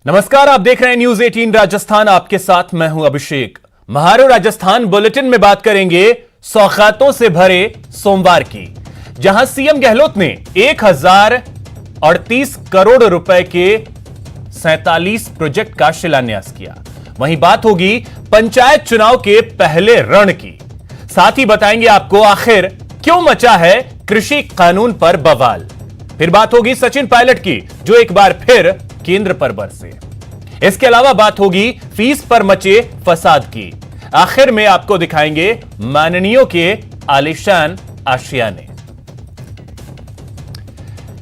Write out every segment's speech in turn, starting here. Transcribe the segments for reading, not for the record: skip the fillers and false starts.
नमस्कार, आप देख रहे हैं न्यूज 18 राजस्थान। आपके साथ मैं हूं अभिषेक। महारो राजस्थान बुलेटिन में बात करेंगे सौगातों से भरे सोमवार की, जहां सीएम गहलोत ने 1038 करोड़ रुपए के 47 प्रोजेक्ट का शिलान्यास किया। वहीं बात होगी पंचायत चुनाव के पहले रण की। साथ ही बताएंगे आपको आखिर क्यों मचा है कृषि कानून पर बवाल। फिर बात होगी सचिन पायलट की, जो एक बार फिर केंद्र पर बरसे। इसके अलावा बात होगी फीस पर मचे फसाद की। आखिर में आपको दिखाएंगे माननीयों के आलीशान आशियाने।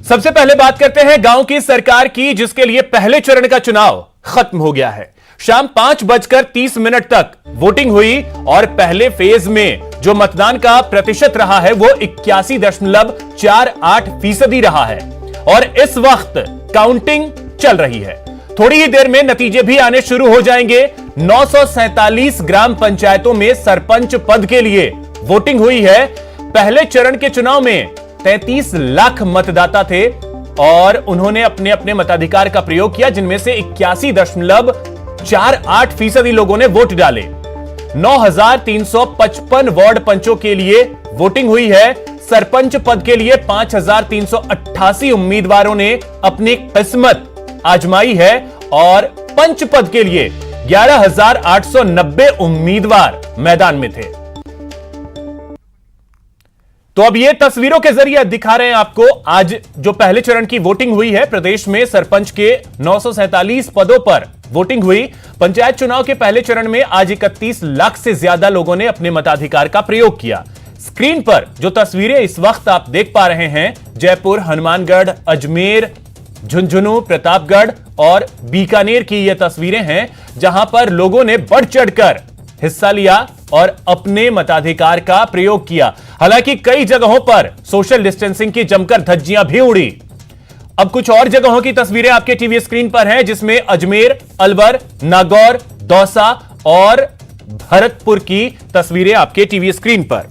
सबसे पहले बात करते हैं गांव की सरकार की, जिसके लिए पहले चरण का चुनाव खत्म हो गया है। शाम 5:30 तक वोटिंग हुई और पहले फेज में जो मतदान का प्रतिशत रहा है वो 81.48% रहा है और इस वक्त काउंटिंग चल रही है। थोड़ी ही देर में नतीजे भी आने शुरू हो जाएंगे। 947 ग्राम पंचायतों में सरपंच पद के लिए वोटिंग हुई है। पहले चरण के चुनाव में 33 लाख मतदाता थे और उन्होंने अपने अपने मताधिकार का प्रयोग किया, जिनमें से 81.48% लोगों ने वोट डाले। 9355 वार्ड पंचों के लिए वोटिंग हुई है। सरपंच पद के लिए 5388 उम्मीदवारों ने अपनी किस्मत आजमाई है और पंच पद के लिए 11890 उम्मीदवार मैदान में थे। तो अब ये तस्वीरों के जरिए दिखा रहे हैं आपको आज जो पहले चरण की वोटिंग हुई है। प्रदेश में सरपंच के 947 पदों पर वोटिंग हुई। पंचायत चुनाव के पहले चरण में आज 31 लाख से ज्यादा लोगों ने अपने मताधिकार का प्रयोग किया। स्क्रीन पर जो तस्वीरें इस वक्त आप देख पा रहे हैं, जयपुर, हनुमानगढ़, अजमेर, झुंझुनू, प्रतापगढ़ और बीकानेर की ये तस्वीरें हैं, जहां पर लोगों ने बढ़ चढ़कर हिस्सा लिया और अपने मताधिकार का प्रयोग किया। हालांकि कई जगहों पर सोशल डिस्टेंसिंग की जमकर धज्जियां भी उड़ी। अब कुछ और जगहों की तस्वीरें आपके टीवी स्क्रीन पर हैं, जिसमें अजमेर, अलवर, नागौर, दौसा और भरतपुर की तस्वीरें आपके टीवी स्क्रीन पर।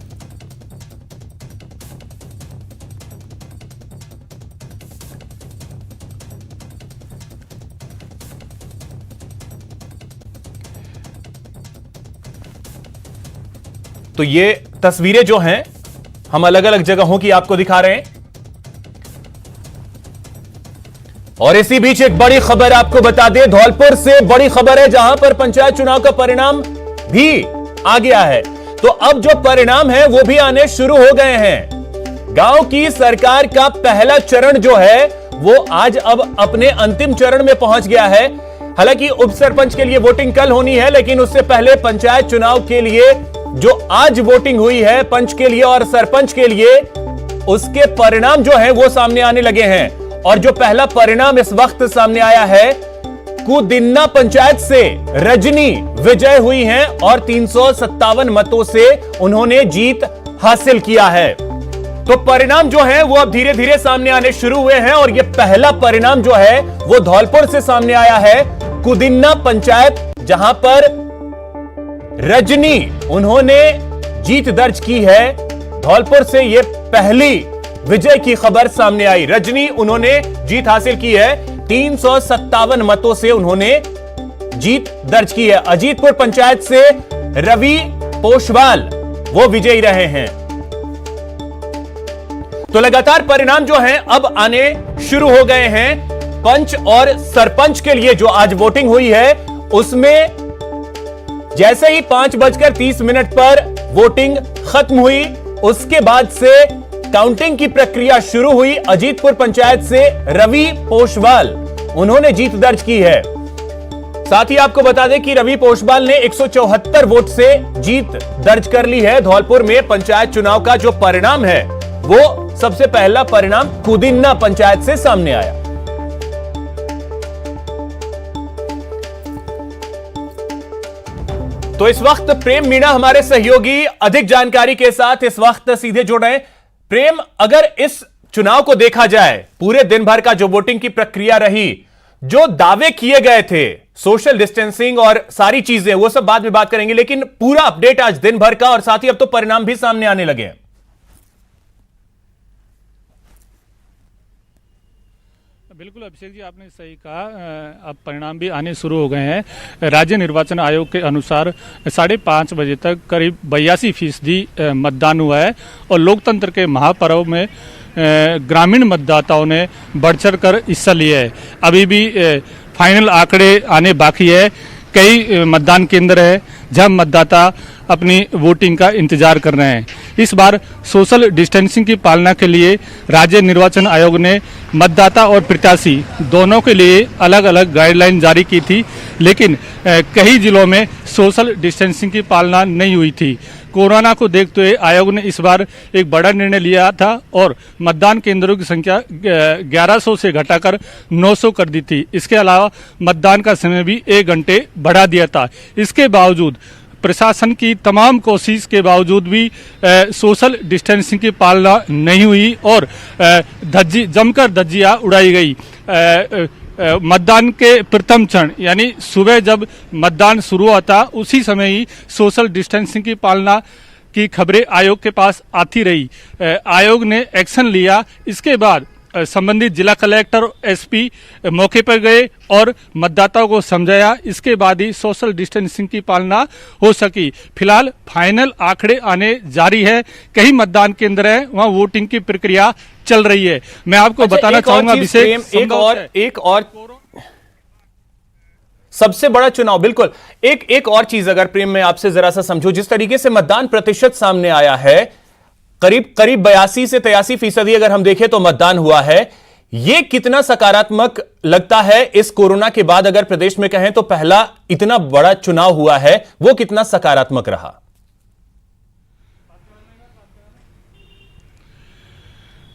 तो ये तस्वीरें जो हैं हम अलग अलग जगहों की आपको दिखा रहे हैं। और इसी बीच एक बड़ी खबर आपको बता दें, धौलपुर से बड़ी खबर है, जहां पर पंचायत चुनाव का परिणाम भी आ गया है। तो अब जो परिणाम है वो भी आने शुरू हो गए हैं। गांव की सरकार का पहला चरण जो है वो आज अब अपने अंतिम चरण में पहुंच गया है। हालांकि उप सरपंच के लिए वोटिंग कल होनी है, लेकिन उससे पहले पंचायत चुनाव के लिए जो आज वोटिंग हुई है पंच के लिए और सरपंच के लिए, उसके परिणाम जो है वो सामने आने लगे हैं। और जो पहला परिणाम इस वक्त सामने आया है, कुदिन्ना पंचायत से रजनी विजय हुई हैं और 357 मतों से उन्होंने जीत हासिल किया है। तो परिणाम जो है वो अब धीरे धीरे सामने आने शुरू हुए हैं और ये पहला परिणाम जो है वो धौलपुर से सामने आया है। कुदिन्ना पंचायत, जहां पर रजनी उन्होंने जीत दर्ज की है। धौलपुर से यह पहली विजय की खबर सामने आई। रजनी उन्होंने जीत हासिल की है, 357 मतों से उन्होंने जीत दर्ज की है। अजीतपुर पंचायत से रवि पोशवाल वो विजयी रहे हैं। तो लगातार परिणाम जो हैं अब आने शुरू हो गए हैं। पंच और सरपंच के लिए जो आज वोटिंग हुई है, उसमें जैसे ही 5:30 पर वोटिंग खत्म हुई, उसके बाद से काउंटिंग की प्रक्रिया शुरू हुई। अजीतपुर पंचायत से रवि पोशवाल उन्होंने जीत दर्ज की है। साथ ही आपको बता दें कि रवि पोशवाल ने 174 वोट से जीत दर्ज कर ली है। धौलपुर में पंचायत चुनाव का जो परिणाम है वो सबसे पहला परिणाम कुदिन्ना पंचायत से सामने आया। तो इस वक्त प्रेम मीणा हमारे सहयोगी अधिक जानकारी के साथ इस वक्त सीधे जुड़ रहे हैं। प्रेम, अगर इस चुनाव को देखा जाए, पूरे दिन भर का जो वोटिंग की प्रक्रिया रही, जो दावे किए गए थे, सोशल डिस्टेंसिंग और सारी चीजें, वो सब बाद में बात करेंगे, लेकिन पूरा अपडेट आज दिन भर का और साथ ही अब तो परिणाम भी सामने आने लगे हैं। बिल्कुल अभिषेक जी, आपने सही कहा। अब परिणाम भी आने शुरू हो गए हैं। राज्य निर्वाचन आयोग के अनुसार 5:30 बजे तक करीब 82% मतदान हुआ है और लोकतंत्र के महापर्व में ग्रामीण मतदाताओं ने बढ़ चढ़ कर हिस्सा लिया है। अभी भी फाइनल आंकड़े आने बाकी है। कई मतदान केंद्र है जहां मतदाता अपनी वोटिंग का इंतजार कर रहे हैं। इस बार सोशल डिस्टेंसिंग की पालना के लिए राज्य निर्वाचन आयोग ने मतदाता और प्रत्याशी दोनों के लिए अलग अलग गाइडलाइन जारी की थी, लेकिन कई जिलों में सोशल डिस्टेंसिंग की पालना नहीं हुई थी। कोरोना को देखते हुए आयोग ने इस बार एक बड़ा निर्णय लिया था और मतदान केंद्रों की संख्या 1100 से घटाकर 900 कर दी थी। इसके अलावा मतदान का समय भी 1 घंटे बढ़ा दिया था। इसके बावजूद प्रशासन की तमाम कोशिश के बावजूद भी सोशल डिस्टेंसिंग की पालना नहीं हुई और जमकर धज्जियां उड़ाई गई। मतदान के प्रथम क्षण यानी सुबह जब मतदान शुरू हुआ था उसी समय ही सोशल डिस्टेंसिंग की पालना की खबरें आयोग के पास आती रही। आयोग ने एक्शन लिया। इसके बाद संबंधित जिला कलेक्टर एसपी मौके पर गए और मतदाताओं को समझाया। इसके बाद ही सोशल डिस्टेंसिंग की पालना हो सकी। फिलहाल फाइनल आंकड़े आने जारी है। कई मतदान केंद्र हैं वहां वोटिंग की प्रक्रिया चल रही है। मैं आपको बताना चाहूंगा एक और सबसे बड़ा चुनाव, बिल्कुल एक और चीज अगर प्रेम में आपसे जरा सा समझो, जिस तरीके से मतदान प्रतिशत सामने आया है, करीब 82 से 83% अगर हम देखें तो मतदान हुआ है। यह कितना सकारात्मक लगता है इस कोरोना के बाद? अगर प्रदेश में कहें तो पहला इतना बड़ा चुनाव हुआ है, वो कितना सकारात्मक रहा?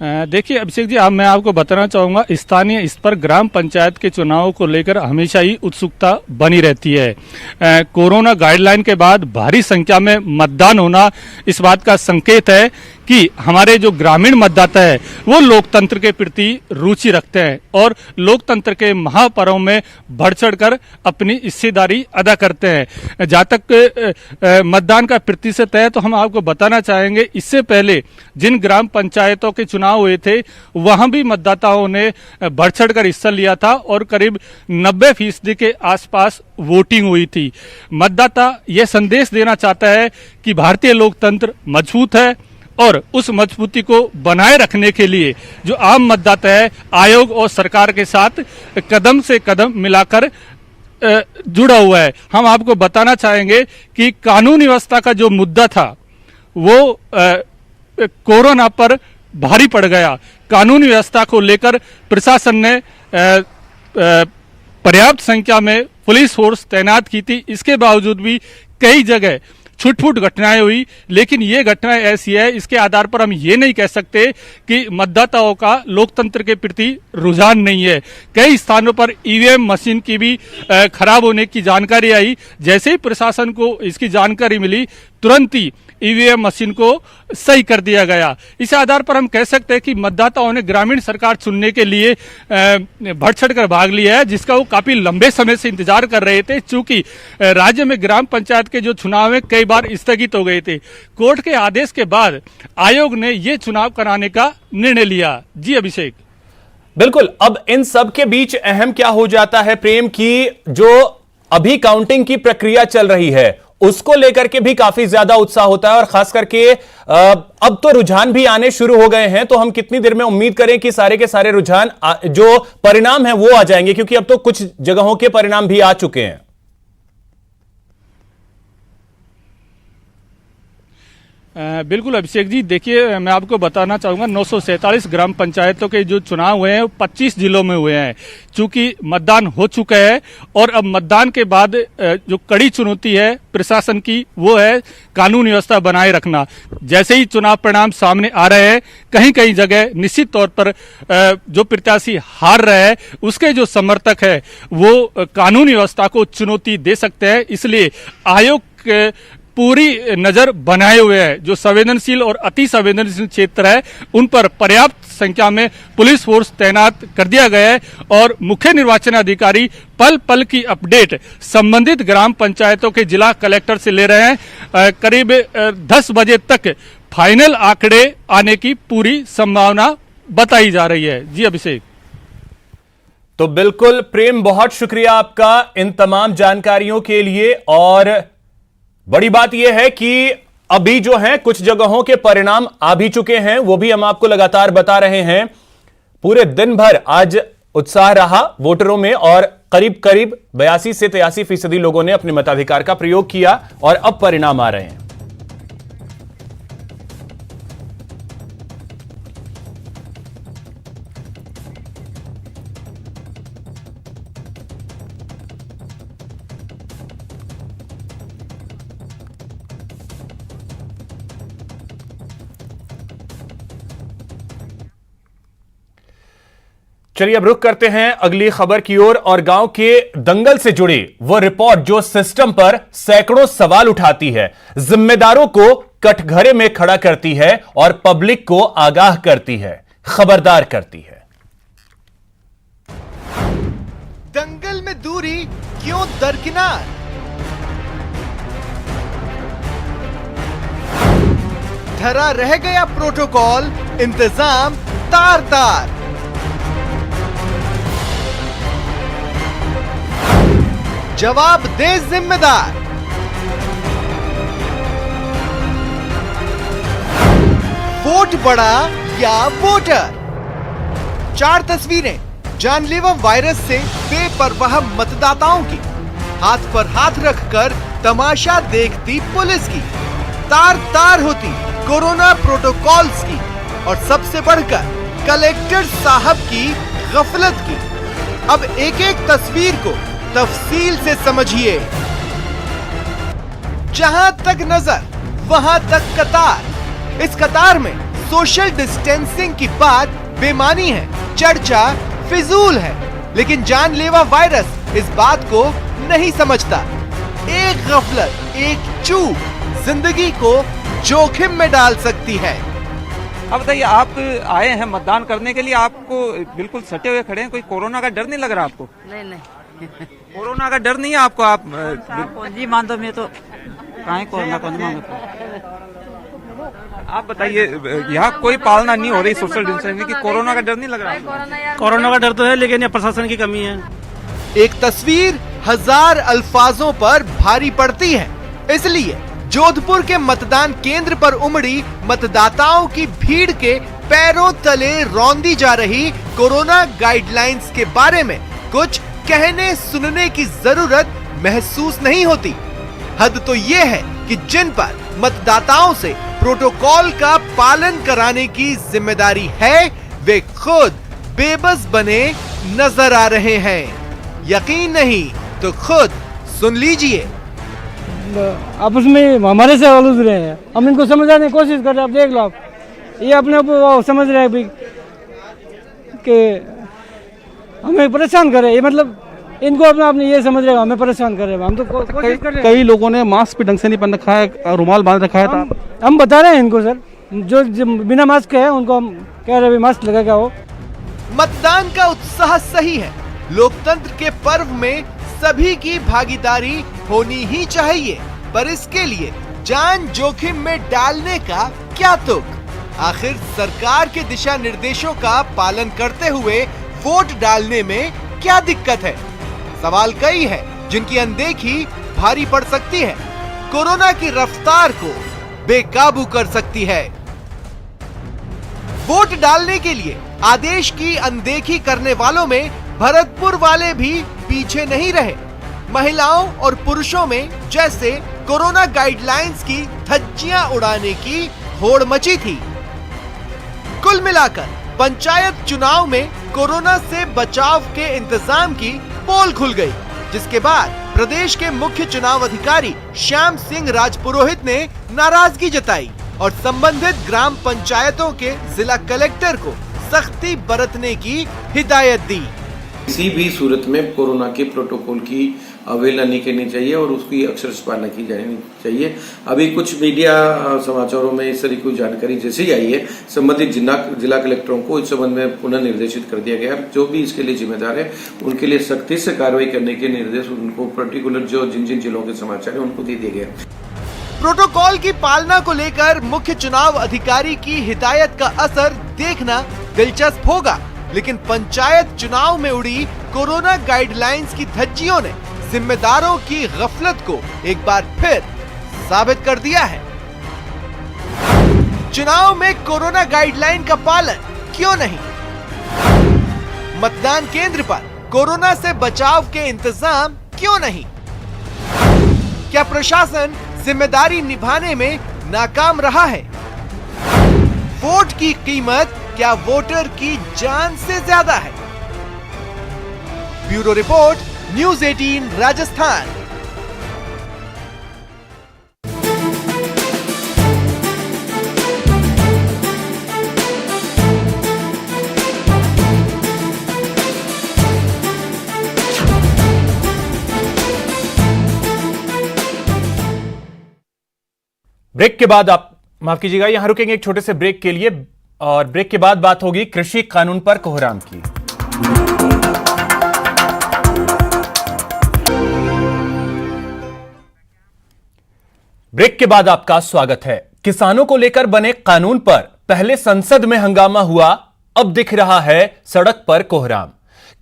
देखिए अभिषेक जी, अब मैं आपको बताना चाहूंगा, स्थानीय इस पर ग्राम पंचायत के चुनाव को लेकर हमेशा ही उत्सुकता बनी रहती है। कोरोना गाइडलाइन के बाद भारी संख्या में मतदान होना इस बात का संकेत है कि हमारे जो ग्रामीण मतदाता है वो लोकतंत्र के प्रति रुचि रखते हैं और लोकतंत्र के महापर्व में बढ़ चढ़कर अपनी हिस्सेदारी अदा करते हैं। जहाँ तक मतदान का प्रतिशत है तो हम आपको बताना चाहेंगे, इससे पहले जिन ग्राम पंचायतों के चुनाव हुए थे वहां भी मतदाताओं ने बढ़ चढ़कर हिस्सा लिया था और करीब 90% के आसपास वोटिंग हुई थी। मतदाता यह संदेश देना चाहता है कि भारतीय लोकतंत्र मजबूत है और उस मजबूती को बनाए रखने के लिए जो आम मतदाता है आयोग और सरकार के साथ कदम से कदम मिलाकर जुड़ा हुआ है। हम आपको बताना चाहेंगे कि कानून व्यवस्था का जो मुद्दा था वो कोरोना पर भारी पड़ गया। कानून व्यवस्था को लेकर प्रशासन ने पर्याप्त संख्या में पुलिस फोर्स तैनात की थी। इसके बावजूद भी कई जगह छुटपुट घटनाएं हुई, लेकिन ये घटनाएं ऐसी है, इसके आधार पर हम ये नहीं कह सकते कि मतदाताओं का लोकतंत्र के प्रति रुझान नहीं है। कई स्थानों पर ईवीएम मशीन की भी खराब होने की जानकारी आई। जैसे ही प्रशासन को इसकी जानकारी मिली तुरंत ही ईवीएम मशीन को सही कर दिया गया। इस आधार पर हम कह सकते हैं कि मतदाताओं ने ग्रामीण सरकार चुनने के लिए बढ़ चढ़कर भाग लिया है, जिसका वो काफी लंबे समय से इंतजार कर रहे थे। चूंकि राज्य में ग्राम पंचायत के जो चुनाव है कई बार स्थगित हो गए थे, कोर्ट के आदेश के बाद आयोग ने ये चुनाव कराने का निर्णय लिया। जी अभिषेक। बिल्कुल। अब इन सब के बीच अहम क्या हो जाता है प्रेम की, जो अभी काउंटिंग की प्रक्रिया चल रही है उसको लेकर के भी काफी ज्यादा उत्साह होता है और खास करके अब तो रुझान भी आने शुरू हो गए हैं। तो हम कितनी देर में उम्मीद करें कि सारे के सारे रुझान जो परिणाम है वो आ जाएंगे, क्योंकि अब तो कुछ जगहों के परिणाम भी आ चुके हैं। बिल्कुल अभिषेक जी, देखिए मैं आपको बताना चाहूंगा 947 ग्राम पंचायतों के जो चुनाव हुए हैं वो 25 जिलों में हुए हैं। चूंकि मतदान हो चुका है और अब मतदान के बाद जो कड़ी चुनौती है प्रशासन की वो है कानून व्यवस्था बनाए रखना। जैसे ही चुनाव परिणाम सामने आ रहे हैं कहीं कहीं जगह निश्चित तौर पर जो प्रत्याशी हार रहे हैं उसके जो समर्थक है वो कानून व्यवस्था को चुनौती दे सकते हैं। इसलिए आयोग पूरी नजर बनाए हुए है। जो संवेदनशील और अति संवेदनशील क्षेत्र है उन पर पर्याप्त संख्या में पुलिस फोर्स तैनात कर दिया गया है और मुख्य निर्वाचन अधिकारी पल पल की अपडेट संबंधित ग्राम पंचायतों के जिला कलेक्टर से ले रहे हैं। करीब 10 बजे तक फाइनल आंकड़े आने की पूरी संभावना बताई जा रही है। जी अभिषेक। तो बिल्कुल प्रेम, बहुत शुक्रिया आपका इन तमाम जानकारियों के लिए। और बड़ी बात यह है कि अभी जो है कुछ जगहों के परिणाम आ भी चुके हैं, वो भी हम आपको लगातार बता रहे हैं। पूरे दिन भर आज उत्साह रहा वोटरों में और करीब करीब 82 से 83% लोगों ने अपने मताधिकार का प्रयोग किया और अब परिणाम आ रहे हैं। चलिए अब रुख करते हैं अगली खबर की ओर और गांव के दंगल से जुड़ी वो रिपोर्ट जो सिस्टम पर सैकड़ों सवाल उठाती है, जिम्मेदारों को कटघरे में खड़ा करती है और पब्लिक को आगाह करती है, खबरदार करती है। दंगल में दूरी क्यों दरकिनार? धरा रह गया प्रोटोकॉल, इंतजाम तार तार। जवाब दे जिम्मेदार। वोट बड़ा या वोटर? 4 तस्वीरें जानलेवा वायरस से बेपरवाह मतदाताओं की, हाथ पर हाथ रखकर तमाशा देखती पुलिस की, तार तार होती कोरोना प्रोटोकॉल्स की और सबसे बढ़कर कलेक्टर साहब की गफलत की। अब एक एक तस्वीर को तफसील से समझिए। जहां तक नजर वहां तक कतार। इस कतार में सोशल डिस्टेंसिंग की बात बेमानी है, चर्चा फिजूल है, लेकिन जानलेवा वायरस इस बात को नहीं समझता। एक गफलत, एक चूक जिंदगी को जोखिम में डाल सकती है। अब बताइए, आप आए हैं मतदान करने के लिए, आपको बिल्कुल सटे हुए खड़े हैं, कोई कोरोना का डर नहीं लग रहा आपको? नहीं कोरोना का डर नहीं है आपको? आप जी मानतो मैं तो काहे कोरोना को नहीं मानतो। आप बताइए, यहाँ कोई पालना नहीं हो रही सोशल डिस्टेंसिंग की, कोरोना का डर नहीं लग रहा? कोरोना का डर तो है, लेकिन ये प्रशासन की कमी है। एक तस्वीर 1000 अल्फाजों पर भारी पड़ती है, इसलिए जोधपुर के मतदान केंद्र पर उमड़ी मतदाताओं की भीड़ के पैरों तले रौंदी जा रही कोरोना गाइडलाइंस के बारे में कुछ कहने सुनने की जरूरत महसूस नहीं होती। हद तो ये है कि जिन पर मतदाताओं से प्रोटोकॉल का पालन कराने की जिम्मेदारी है, वे खुद बेबस बने नजर आ रहे हैं। यकीन नहीं तो खुद सुन लीजिए। आपस में हमारे से उलझ रहे हैं, हम इनको समझाने की कोशिश कर रहे हैं। आप देख लो, आप ये अपने आप समझ रहे हैं कि हमें परेशान करे। ये मतलब इनको अपना अपने ये समझ रहे हैं हमें परेशान कर रहे हैं। हम तो कोशिश कर रहे हैं। कई लोगों ने मास्क भी ढंग से नहीं पहन रखा है, रुमाल बांध रखा है। हम बता रहे हैं इनको सर, जो बिना मास्क के है उनको हम कह रहे हैं मास्क लगा के आओ। मतदान का उत्साह सही है, लोकतंत्र के पर्व में सभी की भागीदारी होनी ही चाहिए, पर इसके लिए जान जोखिम में डालने का क्या तुक? आखिर सरकार के दिशा निर्देशों का पालन करते हुए वोट डालने में क्या दिक्कत है? सवाल कई है जिनकी अनदेखी भारी पड़ सकती है, कोरोना की रफ्तार को बेकाबू कर सकती है। वोट डालने के लिए आदेश की अनदेखी करने वालों में भरतपुर वाले भी पीछे नहीं रहे। महिलाओं और पुरुषों में जैसे कोरोना गाइडलाइंस की धज्जियां उड़ाने की होड़ मची थी। कुल मिलाकर पंचायत चुनाव में कोरोना से बचाव के इंतजाम की पोल खुल गई, जिसके बाद प्रदेश के मुख्य चुनाव अधिकारी श्याम सिंह राजपुरोहित ने नाराजगी जताई और संबंधित ग्राम पंचायतों के जिला कलेक्टर को सख्ती बरतने की हिदायत दी। किसी भी सूरत में कोरोना के प्रोटोकॉल की अवहेलना नहीं करनी चाहिए और उसकी अक्षरशः पालना की जानी चाहिए। अभी कुछ मीडिया समाचारों में इस तरह की जानकारी जैसे ही आई है, संबंधित जिला कलेक्टरों को इस संबंध में पुनः निर्देशित कर दिया गया। जो भी इसके लिए जिम्मेदार है उनके लिए सख्ती से कार्रवाई करने के निर्देश उनको पर्टिकुलर जो जिन जिलों के समाचार है उनको दे दिए गए। प्रोटोकॉल की पालना को लेकर मुख्य चुनाव अधिकारी की हिदायत का असर देखना दिलचस्प होगा। लेकिन पंचायत चुनाव में उड़ी कोरोना गाइडलाइंस की धज्जियों ने जिम्मेदारों की गफलत को एक बार फिर साबित कर दिया है। चुनाव में कोरोना गाइडलाइन का पालन क्यों नहीं? मतदान केंद्र पर कोरोना से बचाव के इंतजाम क्यों नहीं? क्या प्रशासन जिम्मेदारी निभाने में नाकाम रहा है? वोट की कीमत क्या वोटर की जान से ज्यादा है? Bureau report, news 18 Rajasthan. Break के बाद आप माफ कीजिएगा, यहां रुकेंगे एक छोटे से ब्रेक के लिए, और ब्रेक के बाद बात होगी कृषि कानून पर कोहराम की। ब्रेक के बाद आपका स्वागत है। किसानों को लेकर बने कानून पर पहले संसद में हंगामा हुआ, अब दिख रहा है सड़क पर कोहराम।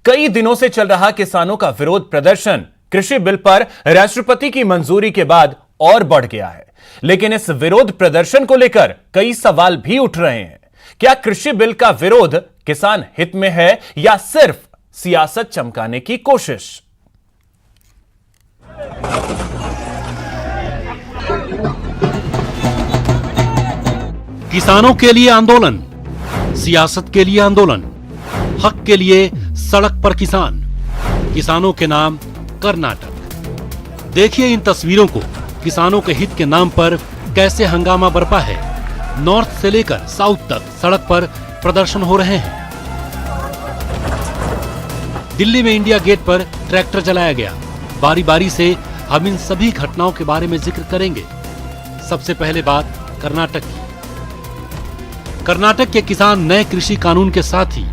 कई दिनों से चल रहा किसानों का विरोध प्रदर्शन कृषि बिल पर राष्ट्रपति की मंजूरी के बाद और बढ़ गया है। लेकिन इस विरोध प्रदर्शन को लेकर कई सवाल भी उठ रहे हैं। क्या कृषि बिल का विरोध किसान हित में है या सिर्फ सियासत चमकाने की कोशिश? किसानों के लिए आंदोलन, सियासत के लिए आंदोलन, हक के लिए सड़क पर किसान, किसानों के नाम कर्नाटक। देखिए इन तस्वीरों को, किसानों के हित के नाम पर कैसे हंगामा बरपा है। नॉर्थ से लेकर साउथ तक सड़क पर प्रदर्शन हो रहे हैं। दिल्ली में इंडिया गेट पर ट्रैक्टर चलाया गया। बारी बारी से हम इन सभी घटनाओं के बारे में जिक्र करेंगे। सबसे पहले बात कर्नाटक की। कर्नाटक के किसान नए कृषि कानून के साथ ही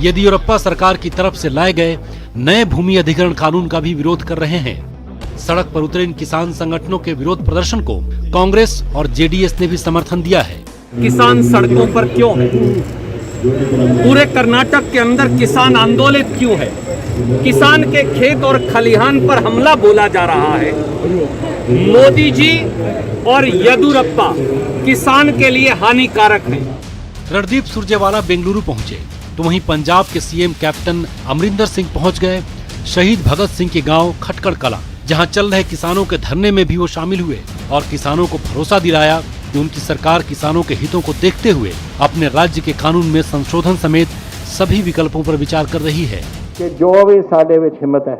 येदियुरप्पा सरकार की तरफ से लाए गए नए भूमि अधिग्रहण कानून का भी विरोध कर रहे हैं। सड़क पर उतरे इन किसान संगठनों के विरोध प्रदर्शन को कांग्रेस और जेडीएस ने भी समर्थन दिया है। किसान सड़कों पर क्यों है? पूरे कर्नाटक के अंदर किसान आंदोलित क्यों है? किसान के खेत और खलिहान पर हमला बोला जा रहा है। मोदी जी और येदियुरप्पा किसान के लिए हानिकारक है। रणदीप सुरजेवाला बेंगलुरु पहुंचे तो वहीं पंजाब के सीएम कैप्टन अमरिंदर सिंह पहुंच गए शहीद भगत सिंह के गांव खटकड़ कला, जहां चल रहे किसानों के धरने में भी वो शामिल हुए और किसानों को भरोसा दिलाया कि उनकी सरकार किसानों के हितों को देखते हुए अपने राज्य के कानून में संशोधन समेत सभी विकल्पों पर विचार कर रही है। कि जो भी साडे विच हिम्मत है,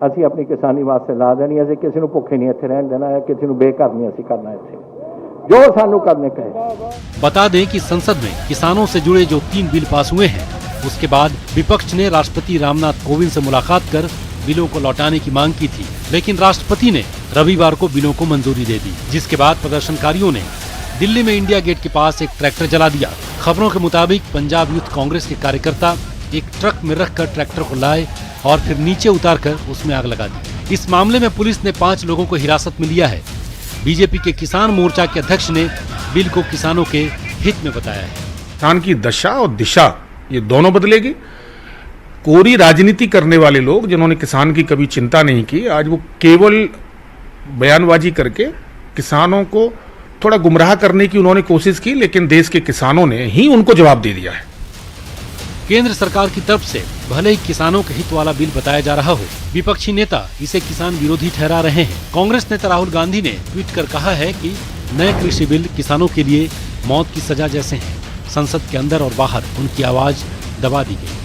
ਅਸੀਂ अपनी किसानी वास्ते ला देनी है। किसी को भुखे नहीं इत्थे रहन देना है, किसी को बेघर नहीं असीं करना इत्थे, जो सानू करने कहे। बता दें कि संसद में किसानों से जुड़े जो 3 बिल पास हुए हैं, उसके बाद विपक्ष ने राष्ट्रपति रामनाथ कोविंद से मुलाकात कर बिलों को लौटाने की मांग की थी, लेकिन राष्ट्रपति ने रविवार को बिलों को मंजूरी दे दी, जिसके बाद प्रदर्शनकारियों ने दिल्ली में इंडिया गेट के पास एक ट्रैक्टर जला दिया। खबरों के मुताबिक पंजाब यूथ कांग्रेस के कार्यकर्ता एक ट्रक में रखकर ट्रैक्टर को लाए और फिर नीचे उतारकर उसमें आग लगा दी। इस मामले में पुलिस ने 5 लोगों को हिरासत में लिया है। बीजेपी के किसान मोर्चा के अध्यक्ष ने बिल को किसानों के हित में बताया है। किसान की दशा और दिशा ये दोनों बदलेगी। कोरी राजनीति करने वाले लोग जिन्होंने किसान की कभी चिंता नहीं की, आज वो केवल बयानबाजी करके किसानों को थोड़ा गुमराह करने की उन्होंने कोशिश की, लेकिन देश के किसानों ने ही उनको जवाब दे दिया है। केंद्र सरकार की तरफ से भले ही किसानों के हित वाला बिल बताया जा रहा हो, विपक्षी नेता इसे किसान विरोधी ठहरा रहे हैं। कांग्रेस नेता राहुल गांधी ने ट्वीट कर कहा है कि नए कृषि बिल किसानों के लिए मौत की सजा जैसे हैं। संसद के अंदर और बाहर उनकी आवाज दबा दी गई।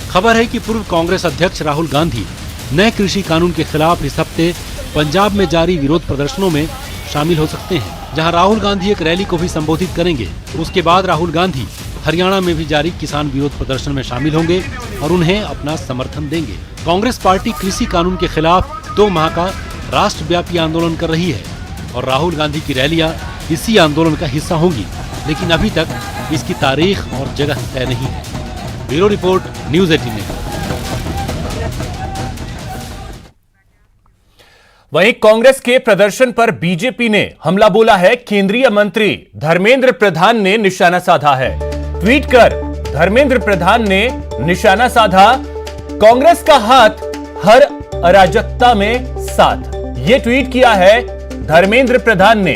खबर है कि पूर्व कांग्रेस अध्यक्ष राहुल गांधी नए कृषि कानून के खिलाफ इस हफ्ते पंजाब में जारी विरोध प्रदर्शनों में शामिल हो सकते हैं, जहां राहुल गांधी एक रैली को भी संबोधित करेंगे। उसके बाद राहुल गांधी हरियाणा में भी जारी किसान विरोध प्रदर्शन में शामिल होंगे और उन्हें अपना समर्थन देंगे। कांग्रेस पार्टी कृषि कानून के खिलाफ 2 माह का राष्ट्रव्यापी आंदोलन कर रही है और राहुल गांधी की रैलियां इसी आंदोलन का हिस्सा होंगी, लेकिन अभी तक इसकी तारीख और जगह तय नहीं है। Bureau report, news 18। वहीं कांग्रेस के प्रदर्शन पर बीजेपी ने हमला बोला है। केंद्रीय मंत्री धर्मेंद्र प्रधान ने निशाना साधा है। ट्वीट कर धर्मेंद्र प्रधान ने निशाना साधा, कांग्रेस का हाथ हर अराजकता में साथ। ये ट्वीट किया है धर्मेंद्र प्रधान ने।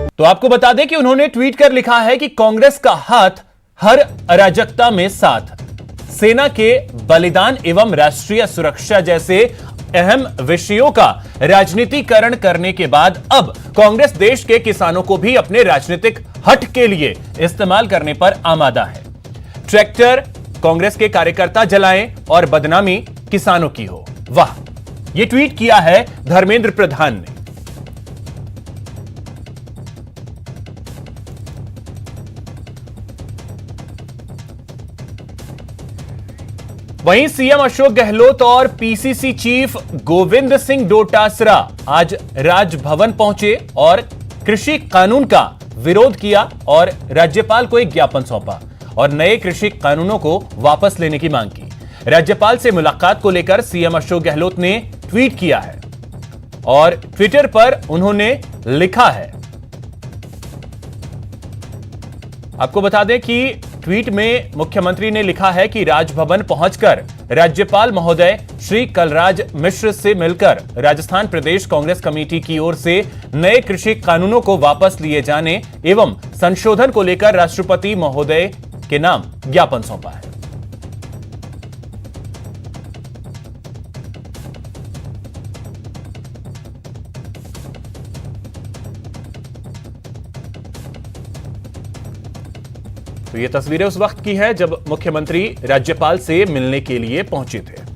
तो आपको बता दें कि उन्होंने ट्वीट कर लिखा है कि कांग्रेस का हाथ हर अराजकता में साथ। सेना के बलिदान एवं राष्ट्रीय सुरक्षा जैसे अहम विषयों का राजनीतिकरण करने के बाद अब कांग्रेस देश के किसानों को भी अपने राजनीतिक हट के लिए इस्तेमाल करने पर आमादा है। ट्रैक्टर कांग्रेस के कार्यकर्ता जलाएं और बदनामी किसानों की हो। वाह, यह ट्वीट किया है धर्मेंद्र प्रधान ने। वहीं सीएम अशोक गहलोत और पीसीसी चीफ गोविंद सिंह डोटासरा आज राजभवन पहुंचे और कृषि कानून का विरोध किया और राज्यपाल को एक ज्ञापन सौंपा और नए कृषि कानूनों को वापस लेने की मांग की। राज्यपाल से मुलाकात को लेकर सीएम अशोक गहलोत ने ट्वीट किया है और ट्विटर पर उन्होंने लिखा है। आपको बता दें कि ट्वीट में मुख्यमंत्री ने लिखा है कि राजभवन पहुंचकर राज्यपाल महोदय श्री कलराज मिश्र से मिलकर राजस्थान प्रदेश कांग्रेस कमेटी की ओर से नए कृषि कानूनों को वापस लिए जाने एवं संशोधन को लेकर राष्ट्रपति महोदय के नाम ज्ञापन सौंपा है। तो ये तस्वीरें उस वक्त की है जब मुख्यमंत्री राज्यपाल से मिलने के लिए पहुंचे थे।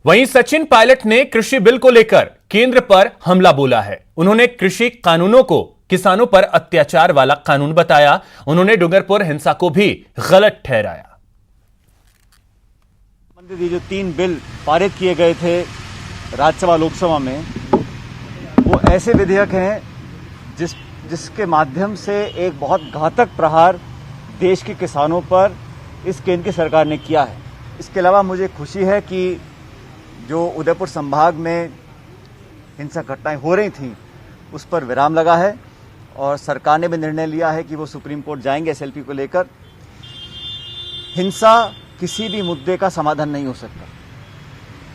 वहीं सचिन पायलट ने कृषि बिल को लेकर केंद्र पर हमला बोला है। उन्होंने कृषि कानूनों को किसानों पर अत्याचार वाला कानून बताया। उन्होंने डूंगरपुर हिंसा को भी गलत ठहराया। ये जो 3 बिल पारित किए गए थे राज्यसभा लोकसभा में, वो ऐसे विधेयक हैं जिसके माध्यम से एक बहुत घातक प्रहार देश के किसानों पर इस केंद्र की सरकार ने किया है। इसके अलावा मुझे खुशी है कि जो उदयपुर संभाग में हिंसक घटनाएं हो रही थी उस पर विराम लगा है और सरकार ने भी निर्णय लिया है कि वो सुप्रीम कोर्ट जाएंगे एसएलपी को लेकर। हिंसा किसी भी मुद्दे का समाधान नहीं हो सकता,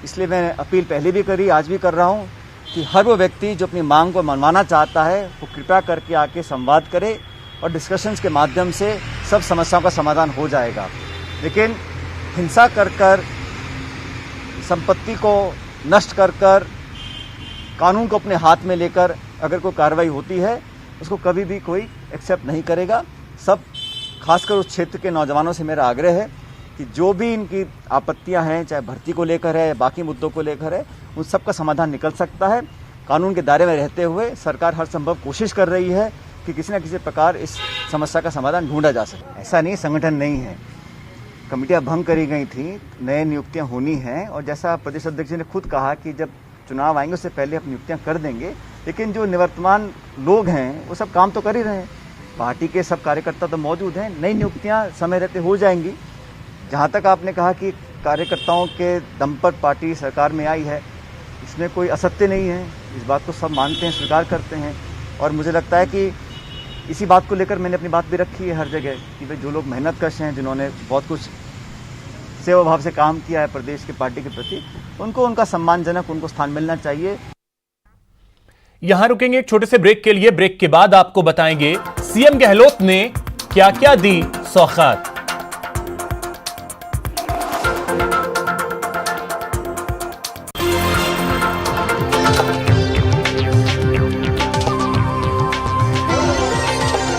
इसलिए मैं अपील पहले भी करी, आज भी कर रहा हूं कि हर वो व्यक्ति जो अपनी मांग को मनवाना चाहता है वो कृपया करके आके संवाद करे और डिस्कशंस के माध्यम से सब समस्याओं का समाधान हो जाएगा। लेकिन हिंसा कर संपत्ति को नष्ट कर कानून को अपने हाथ में लेकर अगर कोई कार्रवाई होती है उसको कभी भी कोई एक्सेप्ट नहीं करेगा। सब खासकर उस क्षेत्र के नौजवानों से मेरा आग्रह है कि जो भी इनकी आपत्तियां हैं, चाहे भर्ती को लेकर है, बाकी मुद्दों को लेकर है, उन सब का समाधान निकल सकता है। कानून के दायरे में रहते हुए सरकार हर संभव कोशिश कर रही है कि किसी न किसी प्रकार इस समस्या का समाधान ढूंढा जा सके। ऐसा नहीं संगठन नहीं है, कमेटियां भंग करी गई थी, नए नियुक्तियां होनी हैं और जैसा प्रदेश अध्यक्ष जी ने खुद कहा कि जब चुनाव आएंगे उससे पहले हम नियुक्तियां कर देंगे। लेकिन जो निवर्तमान लोग हैं वो सब काम तो कर ही रहे हैं, पार्टी के सब कार्यकर्ता तो मौजूद हैं, नई नियुक्तियां समय रहते हो जाएंगी। जहाँ तक आपने कहा कि कार्यकर्ताओं के दम पर पार्टी सरकार में आई है, इसमें कोई असत्य नहीं है, इस बात को सब मानते हैं, स्वीकार करते हैं। और मुझे लगता है कि इसी बात को लेकर मैंने अपनी बात भी रखी है हर जगह कि भाई जो लोग मेहनतकश हैं, जिन्होंने बहुत कुछ सेवा भाव से काम किया है प्रदेश की पार्टी के प्रति, उनको उनका सम्मानजनक उनको स्थान मिलना चाहिए। यहां रुकेंगे एक छोटे से ब्रेक के लिए। ब्रेक के बाद आपको बताएंगे सीएम गहलोत ने क्या क्या दी सौगात।